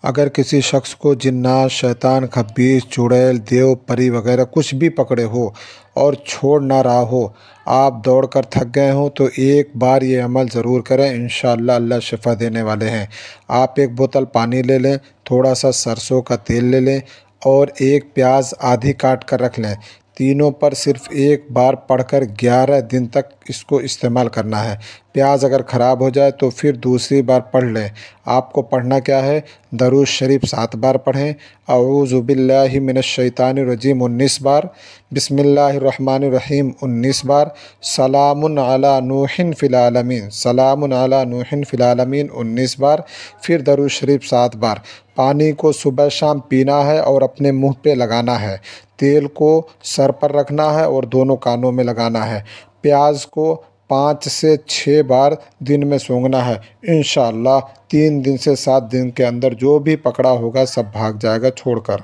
अगर किसी शख्स को जिन्नात, शैतान, खब्बीस, चुड़ैल, देव, परी वगैरह कुछ भी पकड़े हो और छोड़ ना रहा हो, आप दौड़कर थक गए हो, तो एक बार ये अमल ज़रूर करें। इंशाअल्लाह अल्लाह शिफ़ा देने वाले हैं। आप एक बोतल पानी ले लें, थोड़ा सा सरसों का तेल ले लें और एक प्याज आधी काट कर रख लें। तीनों पर सिर्फ एक बार पढ़कर 11 दिन तक इसको इस्तेमाल करना है। प्याज अगर ख़राब हो जाए तो फिर दूसरी बार पढ़ लें। आपको पढ़ना क्या है? दरूद शरीफ 7 बार पढ़ें, अऊज़ु बिल्लाहि मिनश शैतानिर रजीम 19 बार, बिस्मिल्लाहिर रहमानिर रहीम 19 बार, सलामुन अला नूहिन फ़िल आलमीन, सलामुन अला नूहिन फ़िल आलमीन 19 बार, फिर दरूद शरीफ 7 बार। पानी को सुबह शाम पीना है और अपने मुंह पे लगाना है। तेल को सर पर रखना है और दोनों कानों में लगाना है। प्याज को 5 से 6 बार दिन में सूंघना है। इंशाअल्लाह 3 दिन से 7 दिन के अंदर जो भी पकड़ा होगा सब भाग जाएगा छोड़कर।